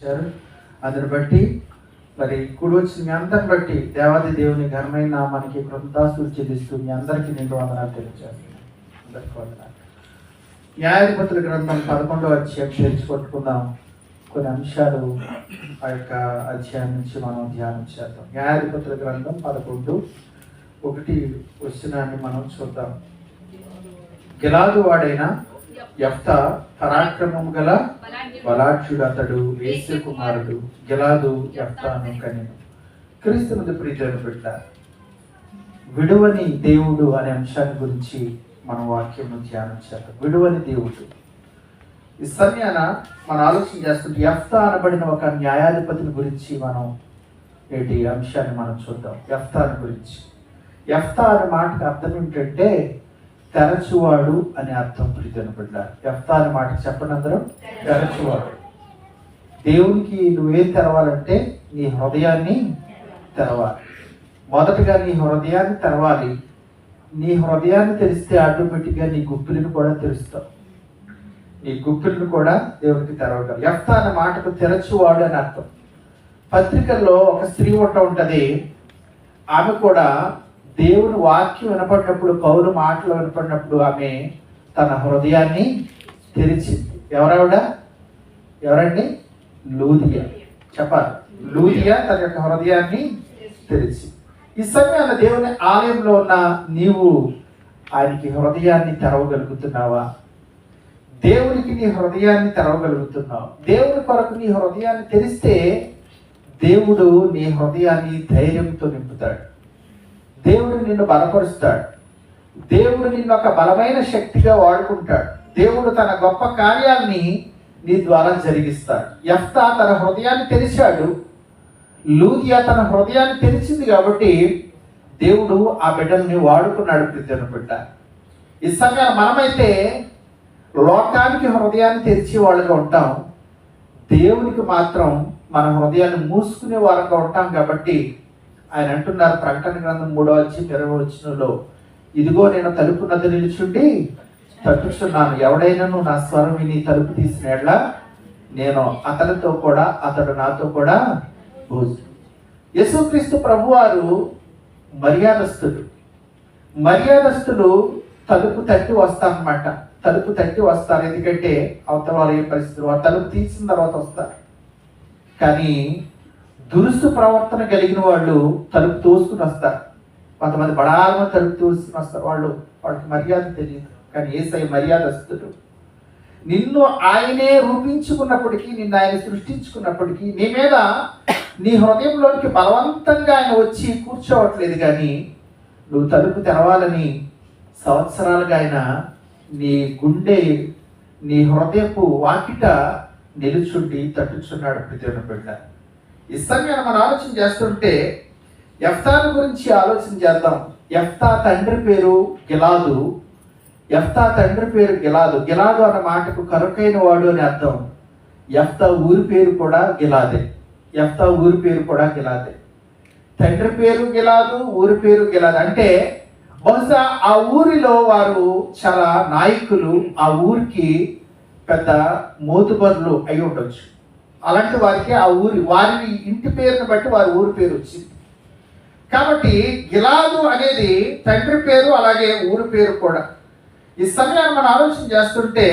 అందుని బట్టి మరి కూడి వచ్చిన మీ అందరిని బట్టి దేవాది దేవుని ఘనమైన నామానికి కృతజ్ఞతాస్తుతులు చెల్లిస్తూ మీ అందరికీ నేను వందనాలు తెలియజేస్తున్నాను. అందరికీ వందనాలు. న్యాయాధిపతుల గ్రంథం 11వ అధ్యాయం చేర్చుకొట్టుకుందాం. కొన్ని అంశాలు ఆ యొక్క అధ్యాయం నుంచి మనం ధ్యానం చేద్దాం. న్యాయాధిపతుల గ్రంథం 11:1 వచనాన్ని మనం చూద్దాం. గిలాదు వాడైన యెఫ్తా పరాక్రమము గల బలాఢ్యుడు అతడు, యేసే కుమారుడు. గిలాదు యెఫ్తాను కనెను. క్రీస్తునందు ప్రియమైన బిడ్డ, విడువని దేవుడు అనే అంశాన్ని గురించి మన వాక్యం ధ్యానం చేద్దాం. విడువని దేవుడు. ఈ సమయాన మనం ఆలోచన చేస్తుంటే యెఫ్తా అనబడిన ఒక న్యాయాధిపతిని గురించి మనం నేటి అంశాన్ని మనం చూద్దాం. యెఫ్తాని గురించి. యెఫ్తా అనే మాటకు అర్థం ఏంటంటే తెరచువాడు అని అర్థం. ప్రియమైన బిడ్డ, యెఫ్తా అనే మాట చెప్పండి అందరం. తెరచువాడు. దేవునికి నువ్వేం తెరవాలంటే నీ హృదయాన్ని తెరవాలి. మొదటగా నీ హృదయాన్ని తెరవాలి. నీ హృదయాన్ని తెరిస్తే ఆటోమేటిక్గా నీ గుప్పిలను కూడా తెరుస్తావు. నీ గుప్పిలను కూడా దేవునికి తెరవగలరు. యెఫ్తా అనే మాటకు తెరచువాడు అని అర్థం. పత్రికల్లో ఒక స్త్రీ ఉంటది. ఆమె కూడా దేవుని వాక్యం వినపడినప్పుడు, పౌలు మాటలు వినపడినప్పుడు ఆమె తన హృదయాన్ని తెరిచింది. ఎవరండి? లూదియా. చెప్పాలి. లూదియా తన యొక్క హృదయాన్ని తెరిచి. ఈ సమయాన దేవుని ఆలయంలో ఉన్న నీవు ఆయనకి హృదయాన్ని తెరవగలుగుతున్నావా? దేవునికి నీ హృదయాన్ని తెరవగలుగుతున్నావు. దేవుని కొరకు నీ హృదయాన్ని తెరిస్తే దేవుడు నీ హృదయాన్ని ధైర్యంతో నింపుతాడు. దేవుడు నిన్ను బలపరుస్తాడు. దేవుడు నిన్ను ఒక బలమైన శక్తిగా వాడుకుంటాడు. దేవుడు తన గొప్ప కార్యాలని నీ ద్వారా జరిగిస్తాడు. యెఫ్తా తన హృదయాన్ని తెరిచాడు. లూదియా తన హృదయాన్ని తెరిచింది కాబట్టి దేవుడు ఆ బిడ్డల్ని వాడుకున్నాడు. ప్రియమైన బిడ్డ, ఈ సమయం మనమైతే లోకానికి హృదయాన్ని తెరిచే వాళ్ళుగా ఉంటాం. దేవునికి మాత్రం మన హృదయాన్ని మూసుకునే వారంగా ఉంటాం. కాబట్టి ఆయన అంటున్నారు ప్రకటన గ్రంథం 3:20 ఇదిగో నేను తలుపు నద్ద నిలుచుండి తట్టుచున్నాను. ఎవడైనాను నా స్వరం విని తలుపు తీసిన ఎడల నేను అతనితో కూడా, అతడు నాతో కూడా భోజనం. యేసుక్రీస్తు ప్రభువారు మర్యాదస్తులు తలుపు తట్టి వస్తారన్నమాట. తలుపు తట్టి వస్తారు. ఎందుకంటే అవతల వారు ఏ పరిస్థితులు, ఆ తలుపు తీసిన తర్వాత వస్తారు. కానీ దురుసు ప్రవర్తన కలిగిన వాళ్ళు తలుపు తోసుకుని వస్తారు. కొంతమంది బడాలమ తలుపు తోసుకుని వస్తారు. వాళ్ళకి మర్యాద తెలియదు. కానీ యేసయ్య మర్యాదస్తుడు. నిన్ను ఆయనే రూపించుకున్నప్పటికీ, నిన్ను ఆయన సృష్టించుకున్నప్పటికీ నీ మీద, నీ హృదయంలోనికి బలవంతంగా ఆయన వచ్చి కూర్చోవట్లేదు. కానీ నువ్వు తలుపు తెరవాలని సంవత్సరాలుగా ఆయన నీ గుండె, నీ హృదయపు వాకిట నిలుచుండి తట్టుచున్నాడు. ప్రియమైన బిడ్డ, ఈ సమయాన్ని మనం ఆలోచన చేస్తుంటే యెఫ్తాను గురించి ఆలోచన చేద్దాం. యెఫ్తా తండ్రి పేరు గిలాదు. గిలాదు అన్న మాటకు కరుకైన వాడు అని అర్థం. యెఫ్తా ఊరి పేరు కూడా గిలాదే. తండ్రి పేరు గిలాదు, ఊరి పేరు గిలాదు. అంటే బహుశా ఆ ఊరిలో వారు చాలా నాయకులు, ఆ ఊరికి పెద్ద మోతుబర్లు అయి ఉండొచ్చు. అలాంటి వారికి వారి ఇంటి పేరుని బట్టి వారి ఊరి పేరు వచ్చింది. కాబట్టి గిలాదు అనేది తండ్రి పేరు, అలాగే ఊరి పేరు కూడా. ఈ సమయాన్ని మనం ఆలోచన చేస్తుంటే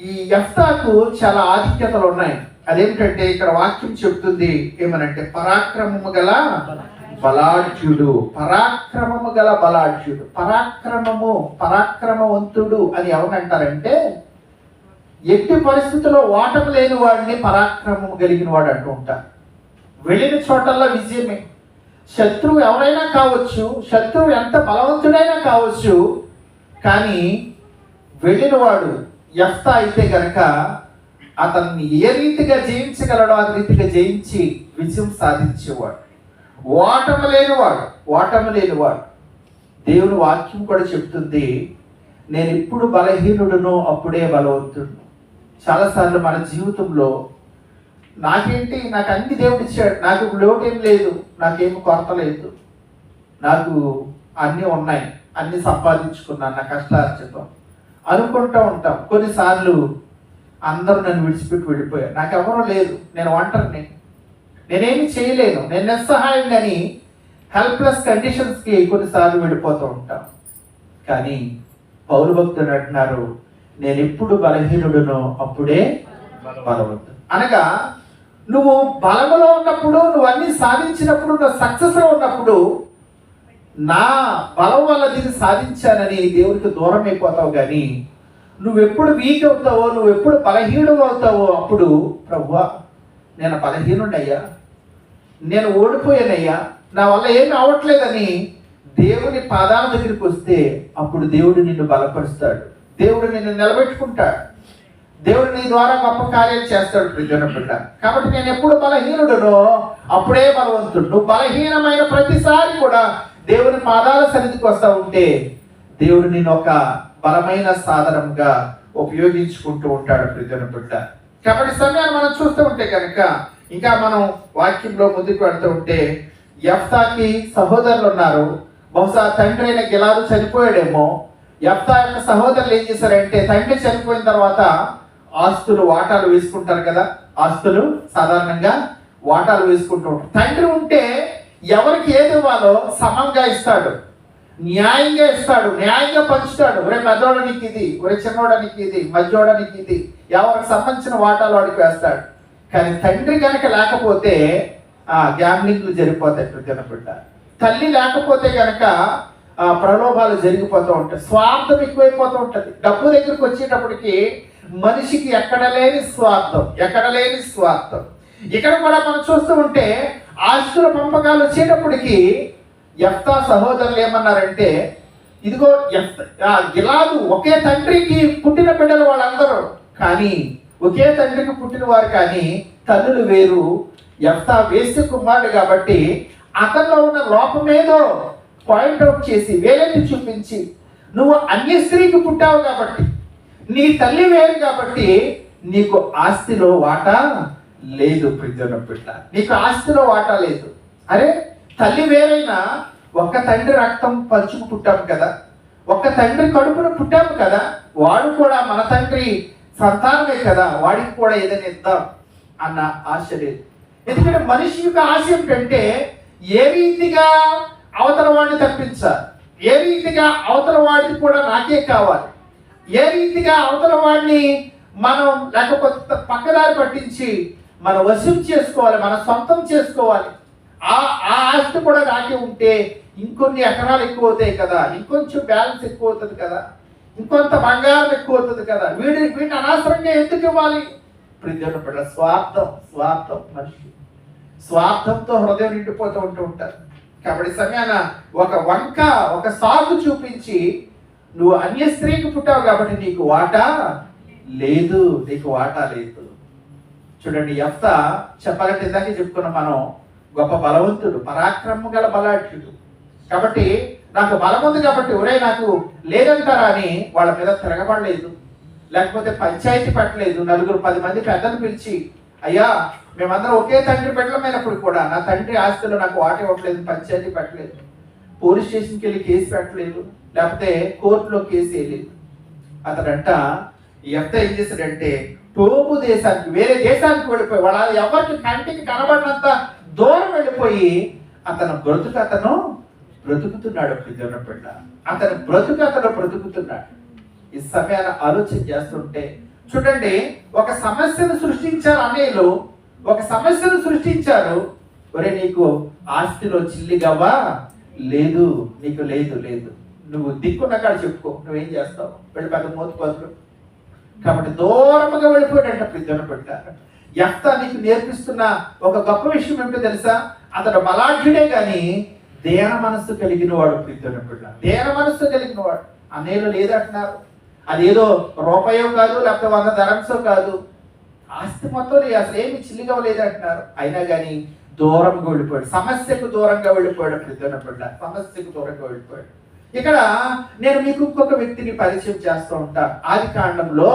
ఈ యెఫ్తాకు చాలా ఆధిక్యతలు ఉన్నాయి. అదేమిటంటే ఇక్కడ వాక్యం చెప్తుంది ఏమనంటే పరాక్రమము గల బలాఢ్యుడు. పరాక్రమవంతుడు అని ఎవరంటారంటే ఎట్టి పరిస్థితుల్లో ఓటమి లేని వాడిని పరాక్రమం కలిగిన వాడు అంటూ ఉంటారు. వెళ్ళిన చోటల్లో విజయమే. శత్రువు ఎవరైనా కావచ్చు, శత్రువు ఎంత బలవంతుడైనా కావచ్చు, కానీ వెళ్ళిన వాడు యెఫ్తా అయితే గనక అతన్ని ఏ రీతిగా జయించగలడో ఆ రీతిగా జయించి విజయం సాధించేవాడు. ఓటమి లేనివాడు. దేవుని వాక్యం కూడా చెప్తుంది, నేను ఎప్పుడు బలహీనుడునో అప్పుడే బలవంతుడు. చాలాసార్లు మన జీవితంలో నాకు అన్ని దేవుడు ఇచ్చాడు, నాకు లోటేం లేదు, నాకేమి కొరత లేదు, నాకు అన్నీ ఉన్నాయి, అన్ని సంపాదించుకున్నాను నా కష్టార్జితం అనుకుంటూ ఉంటాం. కొన్నిసార్లు అందరూ నన్ను విడిచిపెట్టి వెళ్ళిపోయారు, నాకు ఎవరూ లేరు, నేను ఒంటరిని, నేనేమి చేయలేను, నేను నిస్సహాయం అని హెల్ప్లెస్ కండిషన్స్కి కొన్నిసార్లు వెళ్ళిపోతూ ఉంటాం. కానీ పౌలు భక్తుడు అంటున్నారు, నేను ఎప్పుడు బలహీనుడునో అప్పుడే బలవంతుడు. అనగా నువ్వు బలములో ఉన్నప్పుడు, నువ్వు అన్ని సాధించినప్పుడు, నువ్వు సక్సెస్లో ఉన్నప్పుడు నా బలం వల్ల దీన్ని సాధించానని దేవునికి దూరం అయిపోతావు. కానీ నువ్వు ఎప్పుడు వీక్ అవుతావో, నువ్వు ఎప్పుడు బలహీనుడు అవుతావో అప్పుడు ప్రభువా నేను బలహీనుడయ్యా, నేను ఓడిపోయానయ్యా, నా వల్ల ఏమి అవ్వట్లేదని దేవుని పాదాల దగ్గరికి వస్తే అప్పుడు దేవుడు నిన్ను బలపరుస్తాడు, దేవుడు నిన్ను నిలబెట్టుకుంటాడు, దేవుడు నీ ద్వారా గొప్ప కార్యాలు చేస్తాడు ప్రియమైన బిడ్డ. కాబట్టి నేను ఎప్పుడు బలహీనుడునో అప్పుడే బలవంతుడు. నువ్వు బలహీనమైన ప్రతిసారి కూడా దేవుని పాదాల సన్నిధికి వస్తూ ఉంటే దేవుడు నేను ఒక బలమైన సాధనంగా ఉపయోగించుకుంటూ ఉంటాడు ప్రియమైన బిడ్డ. కాబట్టి సమయాన్ని మనం చూస్తూ ఉంటే కనుక ఇంకా మనం వాక్యంలో ముందుకు వెళ్తూ ఉంటే యెఫ్తాకి సహోదరులు ఉన్నారు. బహుశా తండ్రి అయిన గిలాదు చనిపోయాడేమో. యెఫ్తా యొక్క సహోదరులు ఏం చేశారంటే తండ్రి చనిపోయిన తర్వాత ఆస్తులు వాటాలు వేసుకుంటారు కదా, ఆస్తులు సాధారణంగా వాటాలు వేసుకుంటూ ఉంటారు. తండ్రి ఉంటే ఎవరికి ఏది ఇవ్వాలో సమంగా ఇస్తాడు, న్యాయంగా ఇస్తాడు, న్యాయంగా పంచుతాడు. ఒరే పెద్దోడానికి ఇది, ఒరే చిన్నోడానికి ఇది, మధ్యోడానికి ఇది, ఎవరికి సంబంధించిన వాటాలు వాడికి వేస్తాడు. కానీ తండ్రి కనుక లేకపోతే గ్యామ్లింగ్లు జరిగిపోతాయి ప్రజలపడ్డ. తల్లి లేకపోతే కనుక ప్రలోభాలు జరిగిపోతూ ఉంటాయి, స్వార్థం ఎక్కువైపోతూ ఉంటుంది. డబ్బు దగ్గరికి వచ్చేటప్పటికి మనిషికి ఎక్కడ లేని స్వార్థం, ఎక్కడ లేని స్వార్థం. ఇక్కడ కూడా మనం చూస్తూ ఉంటే ఆస్తుల పంపకాలు వచ్చేటప్పటికి యెఫ్తా సహోదరులు ఏమన్నారంటే, ఇదిగో గిలాదు ఒకే తండ్రికి పుట్టిన బిడ్డలు వాళ్ళందరూ, కానీ ఒకే తండ్రికి పుట్టిన వారు కానీ తల్లులు వేరు. యెఫ్తా వేశ్య కుమారుడు కాబట్టి అతనిలో ఉన్న లోపమేదో పాయింట్అవుట్ చేసి వేలెత్తి చూపించి, నువ్వు అన్య స్త్రీకి పుట్టావు కాబట్టి, నీ తల్లి వేరు కాబట్టి నీకు ఆస్తిలో వాటా లేదు ప్రియమైన బిడ్డ, నీకు ఆస్తిలో వాటా లేదు. అరే తల్లి వేరైనా ఒక్క తండ్రి రక్తం పంచుకు పుట్టాము కదా, ఒక్క తండ్రి కడుపున పుట్టాము కదా, వాడు కూడా మన తండ్రి సంతానమే కదా, వాడికి కూడా ఏదైనా ఇద్దాం అన్న ఆశ లేదు. ఎందుకంటే మనిషి యొక్క ఆశ ఏంటంటే ఏ రీతిగా అవతల వాడిని తప్పించాలి, ఏ రీతిగా అవతల వాడికి కూడా నాకే కావాలి, ఏ రీతిగా అవతల వాడిని మనం లేకపోతే పక్కదారి పట్టించి మనం వశం చేసుకోవాలి, మన సొంతం చేసుకోవాలి. ఆ ఆస్తి కూడా నాకే ఉంటే ఇంకొన్ని ఎకరాలు ఎక్కువ అవుతాయి కదా, ఇంకొంచెం బ్యాలెన్స్ ఎక్కువ అవుతుంది కదా, ఇంకొంత బంగారం ఎక్కువ అవుతుంది కదా, వీటిని అనవసరంగా ఎందుకు ఇవ్వాలి? ప్రియమైన బిడ్డ, స్వార్థం స్వార్థం మనిషి స్వార్థంతో హృదయం నిండిపోతూ ఉంటారు. కాబట్టి సమయాన ఒక సాగు చూపించి నువ్వు అన్య స్త్రీకి పుట్టావు కాబట్టి నీకు వాటా లేదు, నీకు వాటా లేదు. చూడండి, యెఫ్తా చెప్పాలంటే ఇందాకే చెప్పుకున్నాం మనం, గొప్ప బలవంతుడు, పరాక్రమం గల బలాఢ్యుడు. కాబట్టి నాకు బలం ఉంది కాబట్టి ఒరే నాకు లేదంటారా అని వాళ్ళ మీద తిరగబడలేదు, లేకపోతే పంచాయతీ పెట్టలేదు. 9-10 మంది పెద్దలు పిలిచి, అయ్యా మేమందరం ఒకే తండ్రి బిడ్డలమైనప్పుడు కూడా నా తండ్రి ఆస్తిలో నాకు వాట ఇవ్వట్లేదు, పంచాయతీ పెట్టలేదు, పోలీస్ స్టేషన్కి వెళ్ళి కేసు పెట్టలేదు, లేకపోతే కోర్టులో కేసు వేయలేదు. అతడంట యెఫ్తా ఏం చేశాడంటే టోబు దేశానికి, వేరే దేశానికి వెళ్ళిపోయి, వాళ్ళ ఎవరికి కంటికి కనబడినంత దూరం వెళ్ళిపోయి అతను బ్రతుకుతున్నాడు. బిడ్డ అతను బ్రతుకుతున్నాడు. ఈ సమయాన్ని ఆలోచన చేస్తుంటే చూడండి, ఒక సమస్యను సృష్టించారు అనేలు, ఒక సమస్యను సృష్టించారు. ఒరే నీకు ఆస్తిలో చిల్లిగవ్వా లేదు, నీకు లేదు లేదు, నువ్వు దిక్కున్న కాడ చెప్పుకో, నువ్వేం చేస్తావు, వెళ్ళి పెద్ద మోతుపోతులు. కాబట్టి దూరంగా వెళ్ళిపోయాడంట. ప్రియమైన బిడ్డ, యెఫ్తా నీకు నేర్పిస్తున్న ఒక గొప్ప విషయం ఏమిటో తెలుసా? అతడు బలాఢ్యుడే కానీ దేన మనస్సు కలిగిన వాడు. ప్రియమైన బిడ్డ, దేన మనస్సు కలిగిన వాడు. అనేలు లేదంటున్నారు, అదేదో రూపాయో కాదు, లేకపోతే 100 ధరమ్సో కాదు, ఆస్తి మొత్తం అసలు ఏమి చిల్లిగా లేదంటున్నారు. అయినా కానీ దూరంగా వెళ్ళిపోయాడు, సమస్యకు దూరంగా వెళ్ళిపోయాడు. ప్రియమైన బిడ్డ, సమస్యకు దూరంగా వెళ్ళిపోయాడు. ఇక్కడ నేను మీకు ఇంకొక వ్యక్తిని పరిచయం చేస్తూ ఉంటాను. ఆదికాండంలో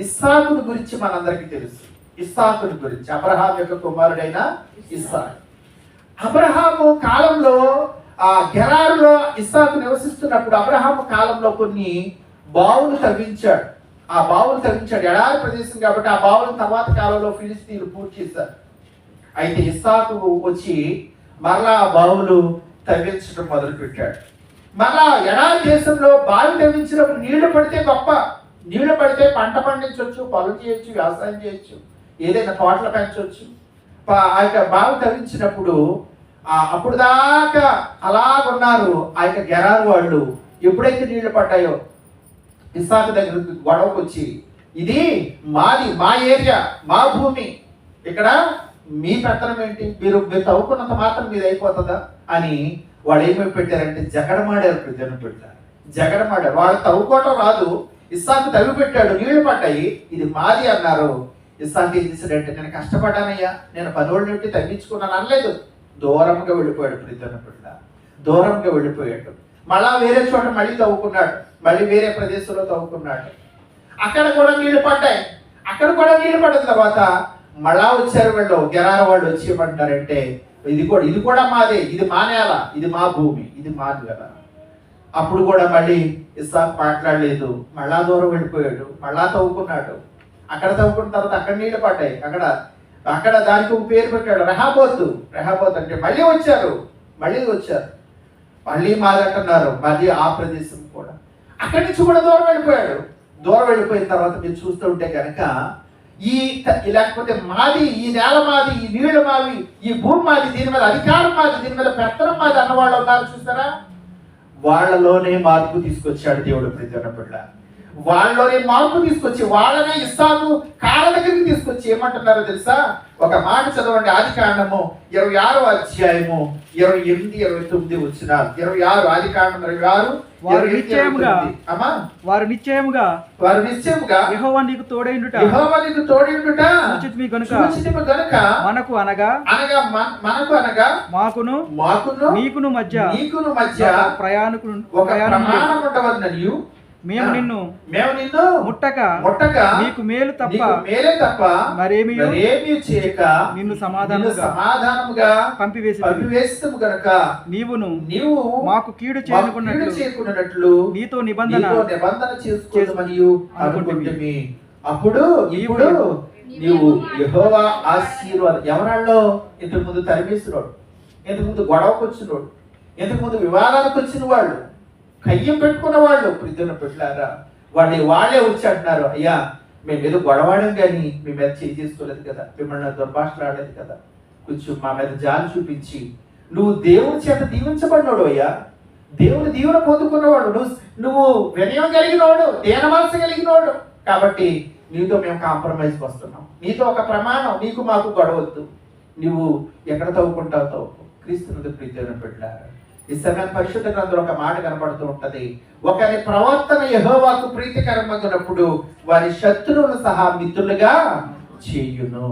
ఇస్సాకుని గురించి మనందరికీ తెలుసు. ఇస్సాకుని గురించి, అబ్రహాం యొక్క కుమారుడైన ఇస్సాకు. అబ్రహాము కాలంలో గెరారులో ఇస్సాకు నివసిస్తున్నప్పుడు అబ్రహాము కాలంలో కొన్ని బావులు తవ్వించాడు. ఆ బావులు తవ్వించాడు. ఎడారి ప్రదేశం కాబట్టి ఆ బావులు తర్వాత కాలంలో ఫిలిస్తీన్లు పూర్తి చేశారు. అయితే ఇస్సాకు వచ్చి మరలా ఆ బావులు తవ్వించడం మొదలుపెట్టాడు. మరలా ఎడారి దేశంలో బావి తవ్వించినప్పుడు నీళ్లు పడితే గొప్ప, నీళ్లు పడితే పంట పండించవచ్చు, పొలం చేయొచ్చు, వ్యవసాయం చేయొచ్చు, ఏదైనా తోటలు పెంచవచ్చు. ఆ యొక్క బావి తవ్వించినప్పుడు అప్పుడు దాకా అలాగున్నారు ఆ యొక్క గెరారు వాళ్ళు. ఎప్పుడైతే నీళ్లు పడ్డాయో ఇస్సాకు దగ్గర గొడవకు వచ్చి, ఇది మాది, మా ఏరియా, మా భూమి, ఇక్కడ మీ పెత్తనం ఏంటి, మీరు తవ్వుకున్నంత మాత్రం మీద అయిపోతుందా అని వాళ్ళు ఏమేమి పెట్టారంటే జగడమాడారు. జనం పెట్టారు, జగడమాడారు. వాళ్ళు తవ్వుకోవటం రాదు, ఇస్సాకు తవ్వి పెట్టాడు, నీళ్లు పడ్డాయి, ఇది మాది అన్నారు. ఇస్సాకు ఏం చేశాడంటే, నేను కష్టపడ్డానయ్యా, నేను 10 రోజుల నుండి తగ్గించుకున్నాను అనలేదు. దూరంగా వెళ్ళిపోయాడు. ప్రతిదన పెట్ట దూరంగా వెళ్ళిపోయాడు. మళ్ళా వేరే చోట మళ్ళీ తవ్వుకున్నాడు, మళ్ళీ వేరే ప్రదేశంలో తవ్వుకున్నాడు. అక్కడ కూడా నీళ్లు పడ్డాయి. అక్కడ కూడా నీళ్లు పడిన తర్వాత మళ్ళా వచ్చారు వీళ్ళు, గెరార వాళ్ళు వచ్చి ఏమంటారంటే, ఇది కూడా మాదే, ఇది మా నేల, ఇది మా భూమి, ఇది మాది కదా. అప్పుడు కూడా మళ్ళీ ఇస్సాకు మాట్లాడలేదు, మళ్ళా దూరం వెళ్ళిపోయాడు, మళ్ళా తవ్వుకున్నాడు. అక్కడ తవ్వుకున్న తర్వాత అక్కడ నీళ్లు పడ్డాయి. అక్కడ దానికి ఒక పేరు పెట్టాడు, రెహాబోత్ అంటే మళ్ళీ వచ్చారు, మళ్ళీ మాదంటున్నారు, మళ్ళీ ఆ ప్రదేశం కూడా. అక్కడి నుంచి కూడా దూరం వెళ్ళిపోయాడు. దూరం వెళ్ళిపోయిన తర్వాత మీరు చూస్తూ ఉంటే కనుక లేకపోతే మాది, ఈ నేల మాది, ఈ నీళ్లు మావి, ఈ భూమి మాది, దీని మీద అధికారం మాది, దీని మీద పెత్తనం మాది అన్నవాళ్ళు ఉన్నారు చూస్తారా. వాళ్ళలోనే మార్పు తీసుకొచ్చాడు దేవుడు. ప్రతి బిడ్డ వాళ్ళలోనే మార్పు తీసుకొచ్చి వాళ్ళనే ఇస్సాకు కాళ్ళ దగ్గరికి తీసుకొచ్చి ఏమంటున్నారో తెలుసా? ఒక మాట చదవండి. ఆదికాండము 26వ అధ్యాయము 28, 29 వచ్చినారు. 26 ఆదికాండం 26. వారు నిశ్చయముగా యెహోవా నీకు తోడైండుట చూచితిమి గనుక మనకు అనగా మాకును నీకును మధ్య ప్రయాణికులు ఉండవలెననియు మేము నిన్ను ముట్టక నీకు మేలే తప్ప మరేమీ చేయక నిన్ను సమాధానముగా పంపివేసిము గనుక నీవు మాకు కీడు చేయకున్నట్లు నీతో నిబంధన చేసుకోమనియు అనుకుంటుమి. అప్పుడు ఇప్పుడు నీవు యెహోవా ఆశీర్వాదం. ఎవరాల్లో ఇంతకు ముందు తరిమేసినోడు, ఇంతకు ముందు గొడవకు వచ్చినోడు, ఇంతకు ముందు వివాదాలకు వచ్చిన వాళ్ళు, కయ్యం పెట్టుకున్న వాళ్ళు, ప్రియులను పెట్టారా, వాళ్ళే వచ్చి అంటున్నారు, అయ్యా మేము ఏదో గొడవాడం కానీ మీ మీద చేసుకోలేదు కదా, మిమ్మల్ని దుర్భాషలు ఆడలేదు కదా, కొంచెం మా మీద జాలి చూపించి, నువ్వు దేవుడి చేత దీవించబడినోడు అయ్యా, దేవుని దీవెన పొందుకున్నవాడు, నువ్వు వినయం కలిగినవాడు, దేన మనసు కలిగినవాడు, కాబట్టి నీతో మేము కాంప్రమైజ్కి వస్తున్నాం, నీతో ఒక ప్రమాణం, నీకు మాకు గొడవద్దు, నువ్వు ఎక్కడ తవ్వుకుంటావు తవ్వుకో. క్రీస్తునందు ప్రీతిని పెట్టారు. ఈ సమయం పరిశుద్ధ గ్రంథంలో ఒక మాట కనపడుతూ ఉంటది, ఒకరి ప్రవర్తన యెహోవాకు ప్రీతికరమగినప్పుడు వారి శత్రువులు సహా మిత్రులుగా చేయును.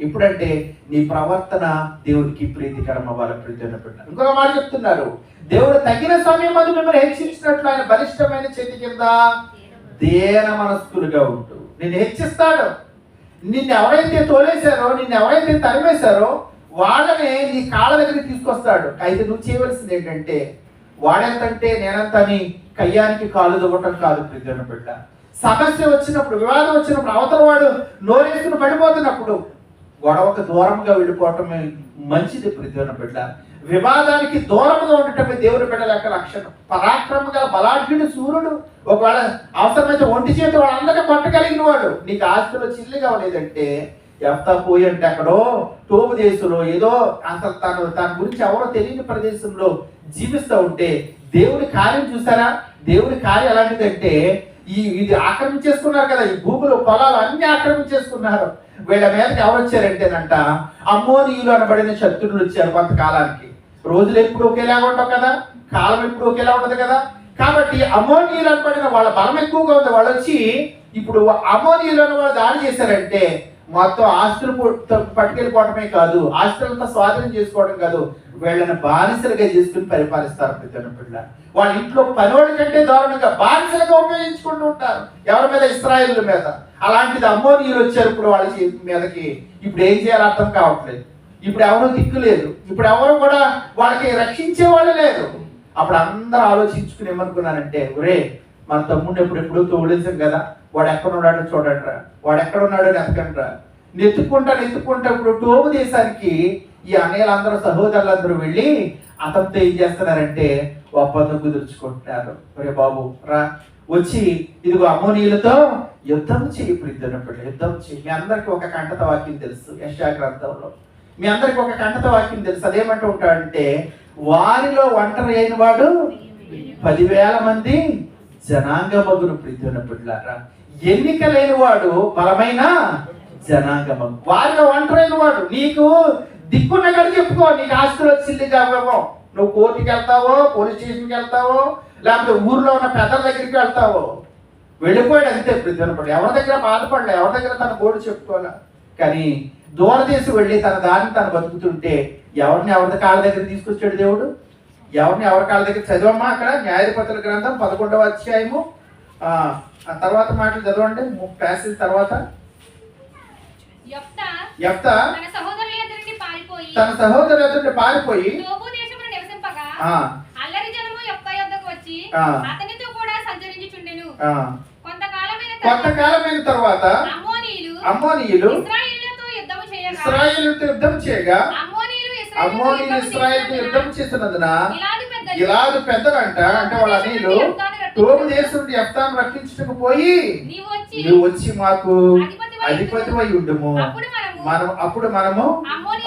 ఇప్పుడంటే నీ ప్రవర్తన దేవుడికి ప్రీతికరం అవ్వాలి. ప్రీతిని పెట్టారు. ఇంకొక మాట చెప్తున్నారు, దేవుడు తగిన సమయం అది మిమ్మల్ని హెచ్చించినట్లు ఆయన బలిష్టమైన చేతి కింద దేన మనస్కులుగా ఉంటూ నిన్ను హెచ్చిస్తాడు. నిన్ను ఎవరైతే తోలేశారో, నిన్ను ఎవరైతే తరిమేశారో వాళ్ళనే నీ కాళ్ళ దగ్గరికి తీసుకొస్తాడు. అయితే నువ్వు చేయవలసింది ఏంటంటే, వాడెంతంటే నేనంత అని కయ్యానికి కాలు దువ్వటం కాదు. ప్రియుని బిడ్డ, సమస్య వచ్చినప్పుడు, వివాదం వచ్చినప్పుడు, అవతల వాడు నోరేసుకుని పడిపోతున్నప్పుడు గొడవకు దూరంగా వెళ్ళిపోవటమే మంచిది. ప్రియుని బిడ్డ, వివాదానికి దూరంగా ఉండటమే దేవుని బిడ్డల యొక్క లక్షణం. పరాక్రమ గల బలాఢ్యుడు సూర్యుడు, ఒకవేళ అవసరమైతే ఒంటి చేతి వాళ్ళందరినీ పట్టగలిగిన వాడు, నీకు ఆస్తులు చిల్లి కావలేదంటే ఎఫ్తా పోయి అంటే అక్కడో టోపు దేశంలో ఏదో అసలు తన గురించి ఎవరో తెలియని ప్రదేశంలో జీవిస్తూ ఉంటే దేవుడి కార్యం చూసారా? దేవుడి కార్యం ఎలాంటిదంటే, ఇది ఆక్రమించేసుకున్నారు కదా, ఈ భూములు పొలాలు అన్ని ఆక్రమించేసుకున్నారు. వీళ్ళ మీదకి ఎవరు వచ్చారంటేనంట, అమ్మోనీయులు అనబడిన శత్రువులు వచ్చారు. కొంతకాలానికి రోజులు ఎప్పుడు ఒకేలాగా ఉండవు కదా, కాలం ఎప్పుడు ఒకేలా ఉండదు కదా. కాబట్టి అమ్మోనీయులు అనబడిన వాళ్ళ బలం ఎక్కువగా ఉంది. వాళ్ళు వచ్చి ఇప్పుడు అమ్మోనీయులు అనే వాళ్ళు దాడి చేశారంటే మొత్తం ఆస్తులు పట్టుకెళ్ళిపోవడమే కాదు, ఆస్తులంతా స్వాధీనం చేసుకోవడం కాదు, వీళ్ళని బానిసలుగా చేసుకుని పరిపాలిస్తారు. పిల్ల వాళ్ళ ఇంట్లో పనివాడి కంటే దారుణంగా బానిసలుగా ఉపయోగించుకుంటూ ఉంటారు. ఎవరి మీద? ఇశ్రాయేలు మీద. అలాంటిది అమ్మోనీయులు వచ్చారు ఇప్పుడు వాళ్ళ మీదకి. ఇప్పుడు ఏం చేయాలో అర్థం కావట్లేదు. ఇప్పుడు ఎవరు దిక్కు లేదు, ఇప్పుడు ఎవరు కూడా వాళ్ళకి రక్షించే వాళ్ళు లేరు. అప్పుడు అందరూ ఆలోచించుకుని ఏమనుకున్నారంటే, ఒరే మన తమ్ముడిని ఎప్పుడెప్పుడు తోడేసాం కదా, వాడు ఎక్కడ ఉన్నాడో చూడండి రా, వాడు ఎక్కడ ఉన్నాడో ఎతకండి రా. నెత్తుకుంటా ఇప్పుడు టోబు దేశానికి ఈ అన్నయ్యలందరూ సహోదరులందరూ వెళ్ళి అతనితో ఏం చేస్తున్నారంటే ఒప్పందం కుదుర్చుకుంటున్నారు. ఒరే బాబు రా, వచ్చి ఇదిగో అమ్మోనీయులతో యుద్ధం చేయి, ప్రియుడైనప్పుడు యుద్ధం చేయి. మీ అందరికి ఒక కంటత వాక్యం తెలుసు, యెషయా గ్రంథంలో మీ అందరికి ఒక కంటత వాక్యం తెలుసు. అదేమంటూ ఉంటాడంటే, వారిలో ఒంటరి అయిన వాడు 10,000 మంది జనాంగమగును. ప్రియుడైనప్పుడులారా, ఎన్నిక లేని వాడు బలమైన జనాంగమగు. వారిలో ఒంటరైన వాడు, నీకు దిక్కున్న గడి చెప్పుకో, నీకు ఆస్తులు వచ్చింది కావేమో, నువ్వు కోర్టుకి వెళ్తావో, పోలీస్ స్టేషన్కి వెళ్తావో, లేకపోతే ఊర్లో ఉన్న పెద్దల దగ్గరికి వెళ్తావో, వెళ్ళిపోయాడు అంతే. ప్రియుడైనప్పుడు ఎవరి దగ్గర బాధపడలే, ఎవరి దగ్గర తన గోడు చెప్పుకోలే. కానీ దూరదేశం వెళ్ళి తన దాన్ని తను బతుకుతుంటే ఎవరి కాళ్ళ దగ్గర తీసుకొచ్చాడు దేవుడు? ఎవరి కాళ్ళ దగ్గర? చదవమ్మా అక్కడ న్యాయాధిపతుల గ్రంథం 11వ అధ్యాయము ఆ తర్వాత మాటలు చదవండి, ప్యాసేజ్ తర్వాత. యెఫ్తా తన సహోదరుల ఎదుట పారిపోయి కొంతకాలమైన తర్వాత అమ్మోనీయులు ఇశ్రాయేలుతో యుద్ధం చేయగా, అమ్మోనీయులు ఇశ్రాయేలుతో యుద్ధం చేసినందున గిలాదు పెద్దలంట, అంటే వాళ్ళ అన్నీయులు తోబు దేశం నుండి యెఫ్తాను రక్షించుటకు పోయి, నువ్వు వచ్చి మాకు అధిపతివై ఉండుము, అప్పుడు మనము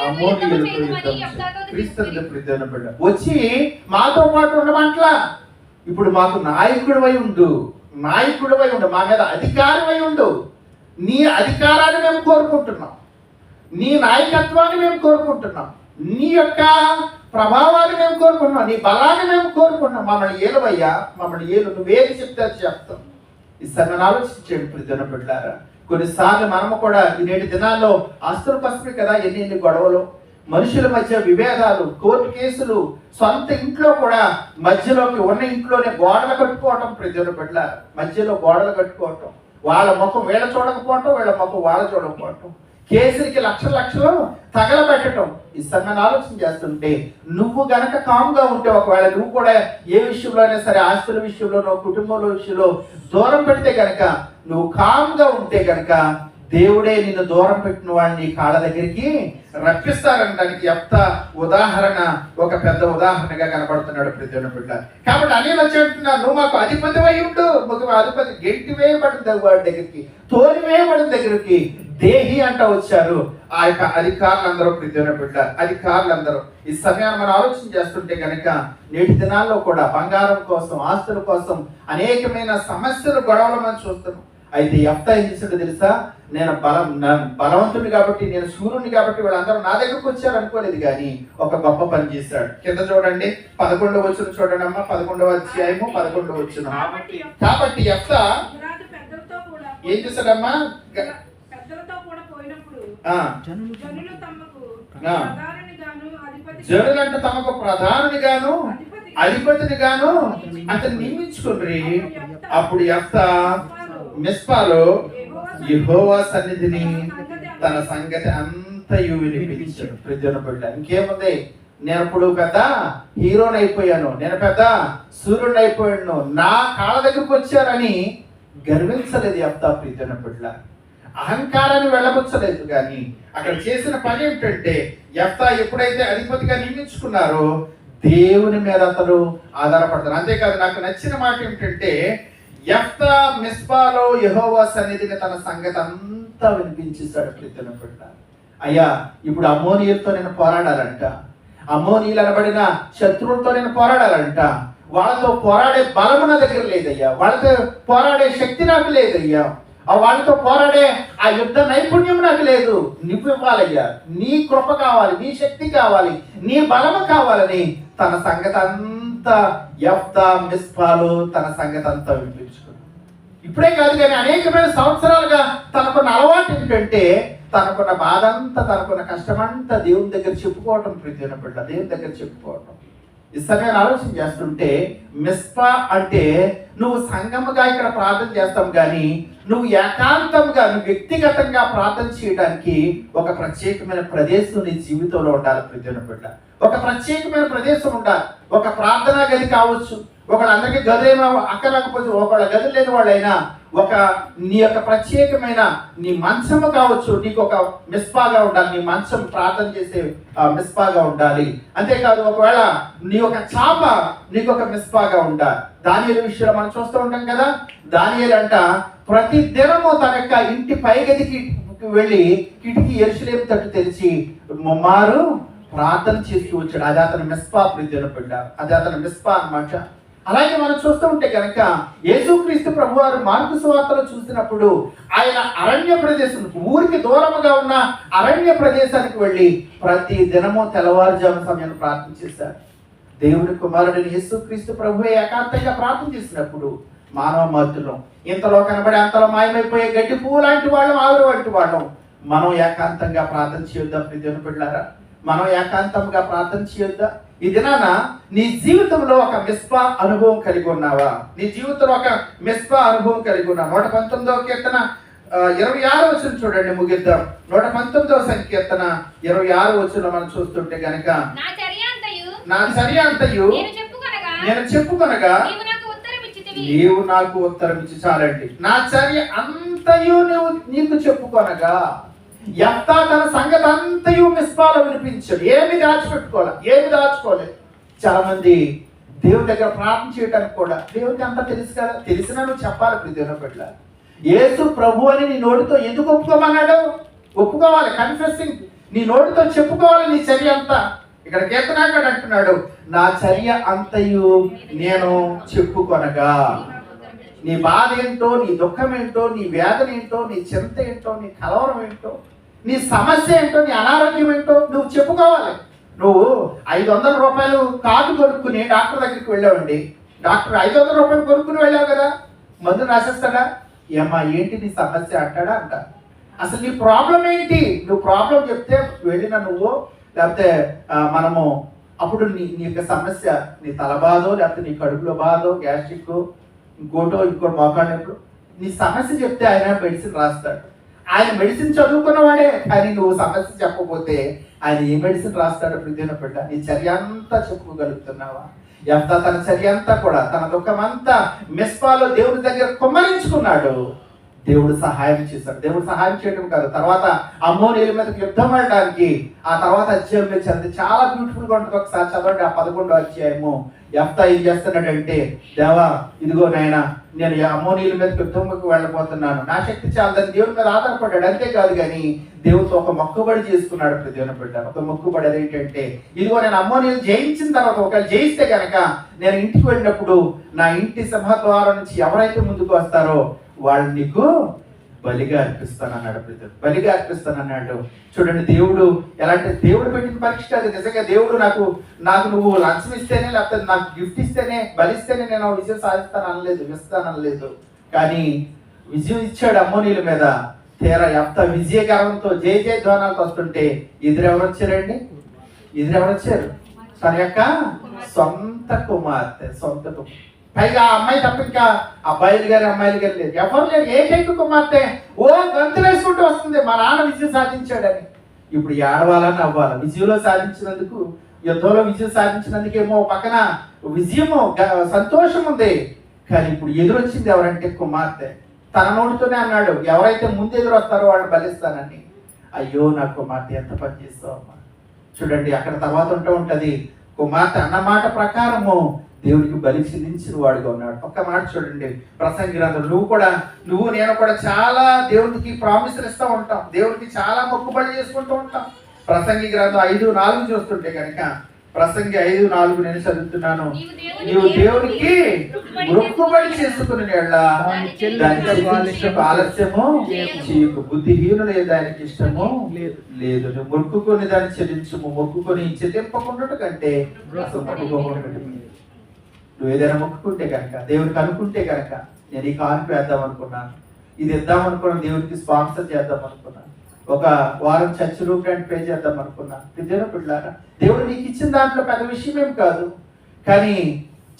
అమ్మోనీయులతో యుద్ధం వచ్చి మాతో పాటు ఉండమంట్లా. ఇప్పుడు మాకు నాయకుడివై ఉండు, మా మీద అధికారివై ఉండు. నీ అధికారాన్ని మేము కోరుకుంటున్నాం, నీ నాయకత్వాన్ని మేము కోరుకుంటున్నాం, నీ యొక్క ప్రభావాన్ని మేము కోరుకుంటున్నాం, నీ బలాన్ని మేము కోరుకుంటున్నాం. మమ్మల్ని ఏలువయ్యా, మమ్మల్ని ఏలు, నువ్వేది చెప్తే అది చెప్తాం. ఈ సమయం ఆలోచించండి ప్రియజనబిడ్డలారా. కొన్నిసార్లు మనము కూడా ఈ నేటి దినాల్లో ఆస్తుల పసిపి కదా, ఎన్ని గొడవలు, మనుషుల మధ్య విభేదాలు, కోర్టు కేసులు, సొంత ఇంట్లో కూడా మధ్యలోకి ఉన్న ఇంట్లోనే గోడలు కట్టుకోవటం. ప్రియజనబిడ్డలారా, మధ్యలో గోడలు కట్టుకోవటం, వాళ్ళ ముఖం వీళ్ళ చూడకపోవటం, వీళ్ళ ముఖం వాళ్ళ చూడకపోవటం, కేసులకి లక్షలు తగలబెట్టడం. ఈ సమయాన్ని ఆలోచన చేస్తుంటే నువ్వు గనక కామ్గా ఉంటే, ఒకవేళ నువ్వు కూడా ఏ విషయంలో అయినా సరే, ఆస్తుల విషయంలో, కుటుంబంలో విషయంలో దూరం పెడితే గనక, నువ్వు కామ్గా ఉంటే గనక దేవుడే నిన్ను దూరం పెట్టిన వాడిని నీ కాళ్ళ దగ్గరికి రప్పిస్తారనడానికి యెఫ్తా ఉదాహరణ ఒక పెద్ద ఉదాహరణగా కనబడుతున్నాడు ప్రియజనబిడ్డ. కాబట్టి అనిల్ వచ్చి అంటున్నారు, నువ్వు మాకు అధిపతి అయి ఉండు. మాకు అధిపతి గెంటి వేయబడిన వాడి దగ్గరికి, తోలి వేయబడిన దగ్గరికి దేహి అంట వచ్చారు ఆ యొక్క అధికారులందరూ. ప్రియజనబిడ్డ, అధికారులందరూ ఈ సమయాన్ని మనం ఆలోచన చేస్తుంటే కనుక నేటి దినాల్లో కూడా బంగారం కోసం, ఆస్తుల కోసం అనేకమైన సమస్యలు, గొడవలు మనం చూస్తున్నాం. అయితే యెఫ్తా ఏం చేశాడో తెలుసా? నేను బలవంతుడిని కాబట్టి, నేను శూరుణ్ణి కాబట్టి వీళ్ళందరూ నా దగ్గరకు వచ్చారు అనుకోలేదు, కానీ ఒక గొప్ప పని చేశాడు. కింద చూడండి, 11వ వచనం చూడండి అమ్మా, 11వ అధ్యాయము 11వ వచనం. కాబట్టి యెఫ్తా ఏం చేశాడమ్మా? జనులంటే తమకు ప్రధానిని గాను అధిపతిని గాను అతను నియమించుకుని, అప్పుడు యెఫ్తా మిస్పాలో యెహోవా సన్నిధిని తన సంగతి అంతయు వినిపించాడు. ప్రియజనబిడ్డ, ఇంకేముంది? నేను ఇప్పుడు పెద్ద హీరోని అయిపోయాను, నేను పెద్ద సూర్యుడిని అయిపోయాను, నా కాళ్ళ దగ్గరకు వచ్చారని గర్వించలేదు యెఫ్తా. ప్రియజనబిడ్డ, అహంకారాన్ని వెళ్ళబుచ్చలేదు. కానీ అక్కడ చేసిన పని ఏమిటంటే, యెఫ్తా ఎప్పుడైతే అధిపతిగా నియమించుకున్నారో దేవుని మీద అతను ఆధారపడతారు. అంతేకాదు, నాకు నచ్చిన మాట ఏమిటంటే, యెఫ్తా మిస్పాలో యెహోవా సన్నిధిని తన సంగతి అంతా వినిపించేశాడు. ప్రియజనబిడ్డ, అయ్యా ఇప్పుడు అమ్మోనీయులతో నేను పోరాడాలంట, అమ్మోనీయులు అనబడిన శత్రువులతో నేను పోరాడాలంట. వాళ్ళతో పోరాడే బలము నా దగ్గర లేదయ్యా, వాళ్ళతో పోరాడే శక్తి నాకు లేదయ్యా, వాళ్ళతో పోరాడే ఆ యుద్ధ నైపుణ్యం నాకు లేదు. నువ్వు ఇవ్వాలయ్యా, నీ కృప కావాలి, నీ శక్తి కావాలి, నీ బలము కావాలని తన సంగతి అంతా యెఫ్తా మిస్పాలో తన సంగతి అంతా వినిపించుకున్నాడు. ఇప్పుడే కాదు కానీ అనేకమైన సంవత్సరాలుగా తనకున్న అలవాటు ఏంటంటే, తనకున్న బాధ అంతా, తనకున్న కష్టమంతా దేవుని దగ్గర చెప్పుకోవటం. ప్రియజనబిడ్డ, దేవుని దగ్గర చెప్పుకోవటం. ఈ సమయాన్ని ఆలోచన చేస్తుంటే, మిస్పా అంటే నువ్వు సంఘముగా ఇక్కడ ప్రార్థన చేస్తాం, కానీ నువ్వు ఏకాంతంగా, నువ్వు వ్యక్తిగతంగా ప్రార్థన చేయడానికి ఒక ప్రత్యేకమైన ప్రదేశం నీ జీవితంలో ఉండాలి. ప్రియజనబిడ్డ, ఒక ప్రత్యేకమైన ప్రదేశం ఉండాలి. ఒక ప్రార్థనా గది కావచ్చు, ఒకళ్ళందరికీ గదులేమో అక్కలేకపోతే ఒకళ్ళ గదులు లేని వాళ్ళైనా ఒక నీ యొక్క ప్రత్యేకమైన నీ మంచము కావచ్చు, నీకు ఒక మిస్పాగా ఉండాలి. నీ మంచం ప్రార్థన చేసే మిస్పాగా ఉండాలి. అంతేకాదు ఒకవేళ నీ యొక్క చాప నీకు ఒక మిస్పాగా ఉండాలి. దానియేలు విషయంలో మనం చూస్తూ ఉంటాం కదా. దానియేలు అంట ప్రతి దినము తన యొక్క ఇంటి పైగదికి వెళ్ళి కిటికీ యెరూషలేము తట్టు తెరిచి ముమ్మారు ప్రార్థన చేస్తూ వచ్చాడు. అది అతను మిస్పా ప్రీతిని పెట్టారు. అది అతను మిస్పా అన్నమాట. అలాగే మనం చూస్తూ ఉంటే కనుక యేసుక్రీస్తు ప్రభువారు మార్కు సువార్తలో చూసినప్పుడు ఆయన అరణ్య ప్రదేశం, ఊరికి దూరముగా ఉన్న అరణ్య ప్రదేశానికి వెళ్ళి ప్రతి దినము తెల్లవారుజాము సమయాన్ని ప్రార్థన చేశారు. దేవుని కుమారుడిని యేసుక్రీస్తు ప్రభువే ఏకాంతంగా ప్రార్థన చేసినప్పుడు మానవ మధ్యలో ఇంతలో కనబడి అంతలో మాయమైపోయే గడ్డి పువ్వు లాంటి వాళ్ళం, ఆవిరి వంటి వాళ్ళం. మనం ఏకాంతంగా ప్రార్థన చేయొద్దా ప్రియమైన బిడ్డలారా? మనం ఏకాంతంగా ప్రార్థన చేయొద్దా? ఈ దినాన నీ జీవితంలో ఒక మిస్పా అనుభవం కలిగి ఉన్నావా? నీ జీవితంలో ఒక మిస్పా అనుభవం కలిగి ఉన్నావా? 119వ కీర్తన 26వ వచనం చూడండి, ముగిద్దాం. 119వ సంకీర్తన 26వ వచనం మనం చూస్తుంటే గనక నా చర్య అంతయు నేను చెప్పుకొనగా నీవు నాకు ఉత్తరం ఇచ్చి చాలండి. నా చర్య అంతయు నీకు చెప్పుకొనగా. యెఫ్తా తన సంగతి అంతయు మిస్పాలో వినిపించాడు. ఏమి దాచుకోలేదు. చాలా మంది దేవుని దగ్గర ప్రార్థన చేయడానికి కూడా దేవునికి అంతా తెలుసు కదా, తెలిసినా నువ్వు చెప్పాలి. ప్రియమైన బిడ్డ, యేసు ప్రభు అని నీ నోటితో ఎందుకు ఒప్పుకోమన్నాడు? ఒప్పుకోవాలి. కన్ఫెసింగ్, నీ నోటితో చెప్పుకోవాలి నీ చర్య అంతా. ఇక్కడ కీర్తనాకారుడు అంటున్నాడు, నా చర్య అంతయు నేను చెప్పుకొనగా. నీ బాధ ఏంటో, నీ దుఃఖం ఏంటో, నీ వేదన ఏంటో, నీ చింత ఏంటో, నీ కలవరం ఏంటో, నీ సమస్య ఏంటో, నీ అనారోగ్యం ఏంటో నువ్వు చెప్పుకోవాలి. నువ్వు 500 రూపాయలు కార్డు కొనుక్కుని డాక్టర్ దగ్గరికి వెళ్ళావండి. డాక్టర్ 500 రూపాయలు కొనుక్కుని వెళ్ళావు కదా, మందు రాసేస్తాడా? ఏమ్మా ఏంటి నీ సమస్య అంటాడా? అంట. అసలు నీ ప్రాబ్లం ఏంటి? నువ్వు ప్రాబ్లం చెప్తే వెళ్ళిన నువ్వు, లేకపోతే మనము అప్పుడు నీ యొక్క సమస్య, నీ తల బాధో, లేకపోతే నీ కడుపులో బాధో, గ్యాస్ట్రిక్, ఇంకోటి మోకాళ్ళప్పుడు నీ సమస్య చెప్తే ఆయన మెడిసిన్ రాస్తాడు. ఆయన మెడిసిన్ చదువుకున్నవాడే, కానీ నువ్వు సమస్య చెప్పకపోతే ఆయన ఏ మెడిసిన్ రాస్తాడు? ప్రియమైన బిడ్డ, నీ చర్య అంతా చెప్పుకోగలుగుతున్నావా? యెఫ్తా తన చర్య అంతా కూడా, తన దుఃఖం అంతా మిస్పాలో దేవుడి దగ్గర కుమ్మరించుకున్నాడు. దేవుడు సహాయం చేశాడు. దేవుడు సహాయం చేయడం కాదు, తర్వాత అమ్మోనీయుల మీదకి యుద్ధం వెళ్ళడానికి ఆ తర్వాత అధ్యాయం చదివి చాలా బ్యూటిఫుల్ గా ఉంటుంది. ఒకసారి చదవండి ఆ 11వ అధ్యాయము. యెఫ్తా ఏం చేస్తున్నాడంటే, దేవా ఇదిగో నాయనా, నేను అమ్మోనీయుల మీదకి యుద్ధంకి వెళ్ళబోతున్నాను, నా శక్తి చాలని దేవుడి మీద ఆధారపడ్డాడు. అంతేకాదు కానీ దేవుడితో ఒక మొక్కుబడి చేసుకున్నాడు. దేవుని బిడ్డ, ఒక మొక్కుబడి అదేంటంటే, ఇదిగో నేను అమ్మోనీయులు జయించిన తర్వాత ఒకవేళ జయిస్తే కనుక నేను ఇంటికి వెళ్ళినప్పుడు నా ఇంటి సింహద్వారం నుంచి ఎవరైతే ముందుకు వస్తారో వాళ్ళు నీకు బలిగా అర్పిస్తానన్నాడు. బలిగా అర్పిస్తానన్నాడు. చూడండి, దేవుడు ఎలాంటి దేవుడు పెట్టిన పరీక్ష అది. నిజంగా దేవుడు నాకు నువ్వు లంచం ఇస్తేనే, లేకపోతే నాకు గిఫ్ట్ ఇస్తేనే, బలిస్తేనే నేను విజయం సాధిస్తాను అనలేదు, ఇస్తానలేదు. కానీ విజయం ఇచ్చాడు అమ్మోనీయుల మీద. తీరా యెఫ్తా విజయ గర్వంతో జయ జయ ధ్వానాలతో వస్తుంటే ఎదురెవరు వచ్చారండి? ఎదురెవరొచ్చారు? తన యొక్క సొంత కుమార్తె. పైగా ఆ అమ్మాయి తప్ప ఇంకా అబ్బాయిలు గారు అమ్మాయిలు గారు లేదు, ఎవరు లేరు. ఏకైక కుమార్తె గంతులు వేసుకుంటూ వస్తుంది, మా నాన్న విజయం సాధించాడని. ఇప్పుడు ఏడవాలని అవ్వాలి. విజయంలో సాధించినందుకు, యుద్ధంలో విజయం సాధించినందుకేమో పక్కన విజయము సంతోషం ఉంది. కానీ ఇప్పుడు ఎదురొచ్చింది ఎవరంటే కుమార్తె. తన నోటితోనే అన్నాడు, ఎవరైతే ముందు ఎదురు వస్తారో వాళ్ళు బలిస్తానని. అయ్యో నా కుమార్తె ఎంత పని చేస్తావమ్మా. చూడండి, అక్కడ తర్వాత ఉంటది, కుమార్తె అన్నమాట ప్రకారము దేవుడికి బలి చెల్లించిన వాడుగా ఉన్నాడు. ఒక్క మాట చూడండి, ప్రసంగి గ్రంథం. నువ్వు నేను కూడా చాలా దేవుడికి ప్రామిసులు ఇస్తూ ఉంటాం, దేవుడికి చాలా మొక్కుబడి చేసుకుంటూ ఉంటాం. ప్రసంగి గ్రంథం 5:4 చూస్తుంటే కనుక, ప్రసంగి 5:4 నేను చదువుతున్నాను. నీవు దేవుడికి మొక్కుబడి చేసుకుని ఆలస్యము చేయకు, బుద్ధిహీనులు దానికి ఇష్టము లేదు. నువ్వు మొక్కుకొని దాన్ని చెల్లించము, మొక్కుకొని చెల్లింపకుండా కంటే అసలు మొక్కుకోకుండా. నువ్వు ఏదైనా మొక్కుకుంటే కనుక, దేవుడికి అనుకుంటే కనుక, నేను ఈ కానుక వేద్దాం అనుకున్నాను, ఇది ఇద్దాం అనుకున్నాను, దేవుడికి స్పాన్సర్ చేద్దాం అనుకున్నాను, ఒక వారం చర్చ్ రూమ్ రెంట్ పే చేద్దాం అనుకున్నాను. పిల్లారా, దేవుడు నీకు ఇచ్చిన దాంట్లో పెద్ద విషయం ఏం కాదు. కానీ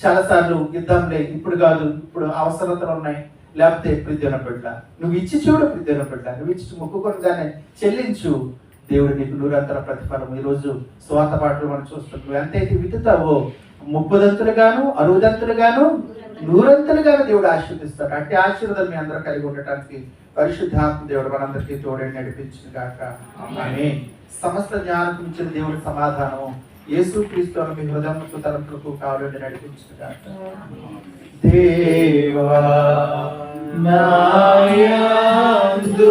చాలాసార్లు ఇద్దాంలే, ఇప్పుడు కాదు, ఇప్పుడు అవసరతలు ఉన్నాయి, లేకపోతే ప్రిద్యన బిడ్డ నువ్వు ఇచ్చి చూడు. ప్రిద్యన బిడ్డ నువ్వు ఇచ్చి మొక్కుకొని దాన్ని చెల్లించు. దేవుడు నీకు నూరంతల ప్రతిఫలం. ఈరోజు స్వాత పాటలు మనం చూస్తున్నాం. నువ్వు ఎంతైతే విత్తుతావో 30దంతులుగాను 60దంతులుగాను 100ంతలుగాను దేవుడు ఆశీర్వదిస్తాడు. అంటే ఆశీర్వాదం మీ అందరూ కలిగి ఉండటానికి పరిశుద్ధాత్మ దేవుడు మనందరికీ తోడే నడిపించిన గాక. ఆమేన్. సమస్త జ్ఞానం ఇచ్చిన దేవుడి సమాధానం యేసుక్రీస్తు మీ హృదయములకు తలంపులకు కావాలని నడిపించిన గాక. దేవా నాయందు